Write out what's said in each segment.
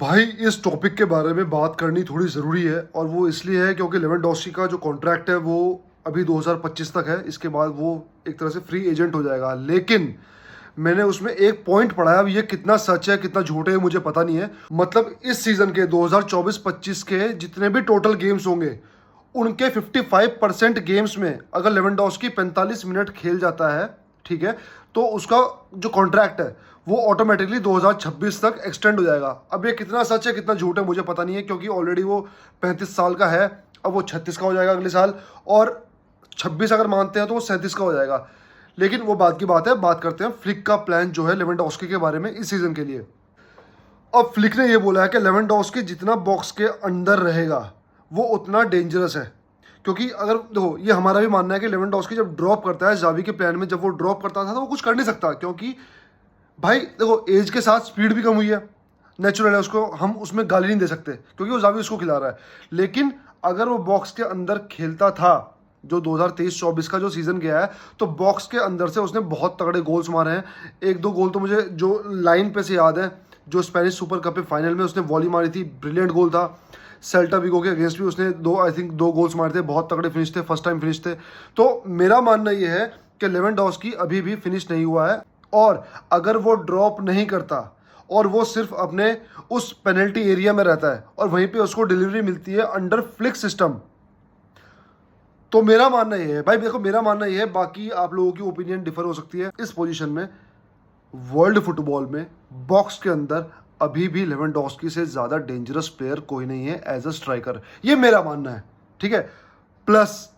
भाई इस टॉपिक के बारे में बात करनी थोड़ी ज़रूरी है और वो इसलिए है क्योंकि लेवेंडोस्की का जो कॉन्ट्रैक्ट है वो अभी 2025 तक है। इसके बाद वो एक तरह से फ्री एजेंट हो जाएगा। लेकिन मैंने उसमें एक पॉइंट पढ़ा है, अब ये कितना सच है कितना झूठ है मुझे पता नहीं है। मतलब इस सीज़न के 2024-25 के जितने भी टोटल गेम्स होंगे उनके 55% गेम्स में अगर लेवेंडोस्की 45 मिनट खेल जाता है, ठीक है, तो उसका जो कॉन्ट्रैक्ट है वो ऑटोमेटिकली 2026 तक एक्सटेंड हो जाएगा। अब ये कितना सच है कितना झूठ है मुझे पता नहीं है, क्योंकि ऑलरेडी वो 35 साल का है। अब वो 36 का हो जाएगा अगले साल, और 26 अगर मानते हैं तो वो 37 का हो जाएगा। लेकिन वो बात की बात है, बात करते हैं फ्लिक का प्लान जो है लेवेंडोस्की के बारे में इस सीजन के लिए। अब फ्लिक ने ये बोला है कि लेवेंडोस्की जितना बॉक्स के अंदर रहेगा वो उतना डेंजरस है। क्योंकि अगर देखो, ये हमारा भी मानना है कि लेवेंडोस्की जब ड्रॉप करता है जावी के प्लान में, जब वो ड्रॉप करता था तो वो कुछ कर नहीं सकता, क्योंकि भाई देखो एज के साथ स्पीड भी कम हुई है, नेचुरल है, उसको हम उसमें गाली नहीं दे सकते क्योंकि वो जावी उसको खिला रहा है। लेकिन अगर वो बॉक्स के अंदर खेलता था, जो 2023-24 का जो सीजन गया है, तो बॉक्स के अंदर से उसने बहुत तगड़े गोल्स मारे हैं। एक दो गोल तो मुझे जो लाइन पे से याद है, जो स्पेनिश सुपर कप के फाइनल में उसने वॉली मारी थी, ब्रिलियंट गोल था। सेल्टा विगो के अगेंस्ट भी उसने दो गोल्स मारे थे, बहुत तगड़े फिनिश थे, फर्स्ट टाइम फिनिश थे। तो मेरा मानना ये है कि लेवेंडोस्की अभी भी फिनिश नहीं हुआ है, और अगर वो ड्रॉप नहीं करता और वो सिर्फ अपने उस पेनल्टी एरिया में रहता है और वहीं पे उसको डिलीवरी मिलती है अंडर फ्लिक सिस्टम, तो मेरा मानना ये है भाई, देखो मेरा मानना ये है, बाकी आप लोगों की ओपिनियन डिफर हो सकती है। इस पोजीशन में वर्ल्ड फुटबॉल में बॉक्स के अंदर अभी भी लेवेंडोस्की से ज़्यादा डेंजरस प्लेयर कोई नहीं है एज अ स्ट्राइकर, ये मेरा मानना है, ठीक है। प्लस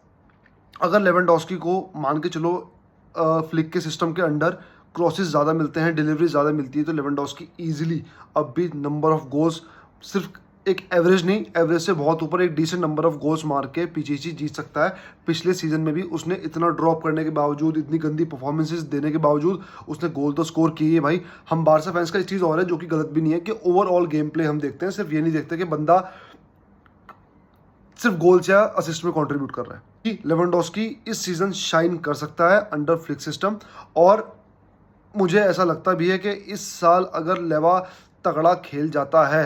अगर लेवेंडोस्की को मान के चलो फ्लिक के सिस्टम के अंडर क्रॉसेस ज़्यादा मिलते हैं, डिलीवरी ज़्यादा मिलती है, तो लेवेंडोस्की ईजिली अब भी नंबर ऑफ गोल्स, सिर्फ एक एवरेज नहीं, एवरेज से बहुत ऊपर एक डिसेंट नंबर ऑफ गोल्स मार के पीछे जीत सकता है। पिछले सीजन में भी उसने इतना ड्रॉप करने के बावजूद, इतनी गंदी परफॉर्मेंसेस देने के बावजूद उसने गोल तो स्कोर किए भाई। हम बारसा फैंस का एक चीज़ और है जो कि गलत भी नहीं है, कि ओवरऑल गेम प्ले हम देखते हैं, सिर्फ ये नहीं देखते कि बंदा सिर्फ गोल्स या असिस्ट में कंट्रीब्यूट कर रहा है। लेवेंडोस्की इस सीजन शाइन कर सकता है अंडर फ्लिक सिस्टम, और मुझे ऐसा लगता भी है कि इस साल अगर लेवा तगड़ा खेल जाता है,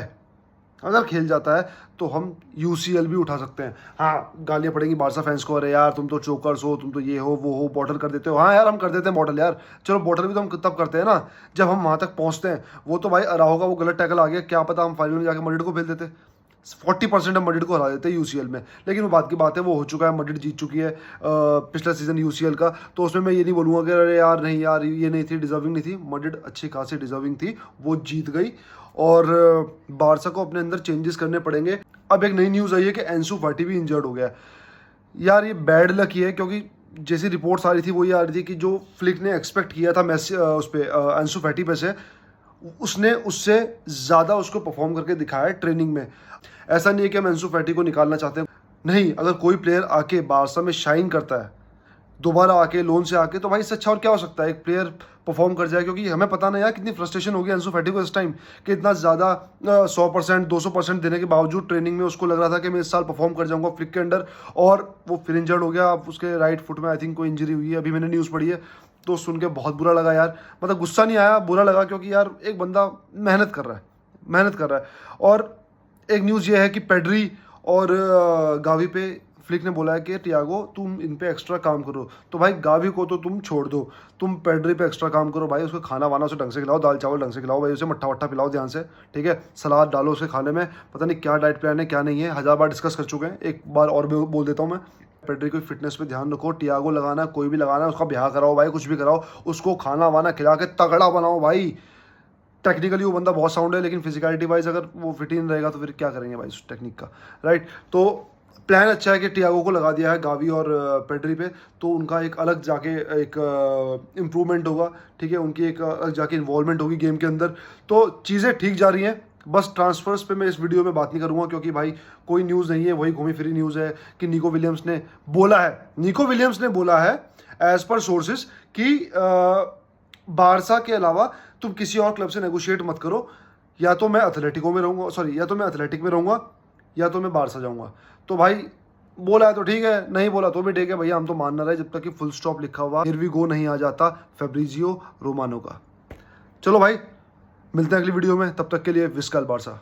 अगर खेल जाता है तो हम यूसीएल भी उठा सकते हैं। हाँ, गालियाँ पड़ेंगी बारसा फैंस को, अरे यार तुम तो चोकर्स हो, तुम तो ये हो वो हो, बॉटल कर देते हो। हाँ यार, हम कर देते हैं बॉटल यार, चलो बॉटल भी तो हम तब करते हैं ना जब हम वहाँ तक पहुँचते हैं। वो तो भाई अराहो का वो गलत टैकल आ गया, क्या पता हम फाइनल में जाके मड्रिड को फेल देते, 40% हम मड्रिड को हरा देते हैं यूसीएल में। लेकिन वो बात की बात है, वो हो चुका है, मड्रिड जीत चुकी है पिछला सीजन यूसीएल का। तो उसमें मैं ये नहीं बोलूँगा कि अरे यार नहीं यार ये नहीं थी, डिजर्विंग नहीं थी, मड्रिड अच्छी खासी डिजर्विंग थी, वो जीत गई। और बारसा को अपने अंदर चेंजेस करने पड़ेंगे। अब एक नई न्यूज़ आई है कि एंसू फाटी भी इंजर्ड हो गया। यार ये बैड लक ही है, क्योंकि जैसी रिपोर्ट्स आ रही थी वो ये आ रही थी कि जो फ्लिक ने एक्सपेक्ट किया था मैसी उस पर एंसू फैटी पे से, उसने उससे ज़्यादा उसको परफॉर्म करके दिखाया है ट्रेनिंग में। ऐसा नहीं है कि हम एंसू फैटी को निकालना चाहते हैं, नहीं, अगर कोई प्लेयर आके बारसा में शाइन करता है दोबारा आके लोन से आके, तो भाई इससे अच्छा और क्या हो सकता है, एक प्लेयर परफॉर्म कर जाए। क्योंकि हमें पता नहीं यार कितनी फ्रस्ट्रेशन होगी एंसू फैटी को इस टाइम, कि इतना ज़्यादा 100% 200% देने के बावजूद ट्रेनिंग में उसको लग रहा था कि मैं इस साल परफॉर्म कर जाऊंगा फ्लिक के अंडर, और वो फिर इंजर्ड हो गया। अब उसके राइट फुट में आई थिंक कोई इंजरी हुई है, अभी मैंने न्यूज़ पढ़ी है, तो सुन के बहुत बुरा लगा यार। मतलब गुस्सा नहीं आया, बुरा लगा, क्योंकि यार एक बंदा मेहनत कर रहा है। और एक न्यूज़ ये है कि पेड्री और गावी पे फ्लिक ने बोला है कि टियागो तुम इन पे एक्स्ट्रा काम करो। तो भाई गावी को तो तुम छोड़ दो, तुम पेड्री पे एक्स्ट्रा काम करो भाई, उसको खाना वाना उसे ढंग से खिलाओ, दाल चावल ढंग से खिलाओ भाई, उसे मट्ठा वट्ठा पिलाओ ध्यान से, ठीक है, सलाद डालो उसके खाने में। पता नहीं क्या डाइट प्लान है क्या नहीं है, 1000 बार डिस्कस कर चुके हैं, एक बार और भी बोल देता हूँ मैं। पेड्री को फिटनेस पे ध्यान रखो, टियागो लगाना कोई भी लगाना, उसका ब्याह कराओ भाई, कुछ भी कराओ, उसको खाना वाना खिला के तगड़ा बनाओ भाई। टेक्निकली वो बंदा बहुत साउंड है, लेकिन फिजिकलिटी वाइज अगर वो फिट इन रहेगा तो फिर क्या करेंगे भाई उस टेक्निक का, राइट। तो प्लान अच्छा है कि टियागो को लगा दिया है गावी और पेड्री पे, तो उनका एक अलग जाके एक इम्प्रूवमेंट होगा, ठीक है, उनकी एक अलग जाके इन्वॉल्वमेंट होगी गेम के अंदर। तो चीज़ें ठीक जा रही हैं। बस ट्रांसफर्स पे मैं इस वीडियो में बात नहीं करूंगा, क्योंकि भाई कोई न्यूज़ नहीं है, वही घूमी फिरी न्यूज़ है कि निको विलियम्स ने बोला है एज पर सोर्सेज कि बारसा के अलावा तुम किसी और क्लब से नेगोशिएट मत करो, या तो मैं एथलेटिक में रहूंगा या तो मैं बारसा जाऊंगा। तो भाई बोला है तो ठीक है, नहीं बोला तो भी ठीक है भैया, हम तो मान ना रहे जब तक कि फुल स्टॉप लिखा हुआ हियर वी गो नहीं आ जाता फैब्रिजियो रोमानो का। चलो भाई, मिलते हैं अगली वीडियो में, तब तक के लिए विस्काल बारसा।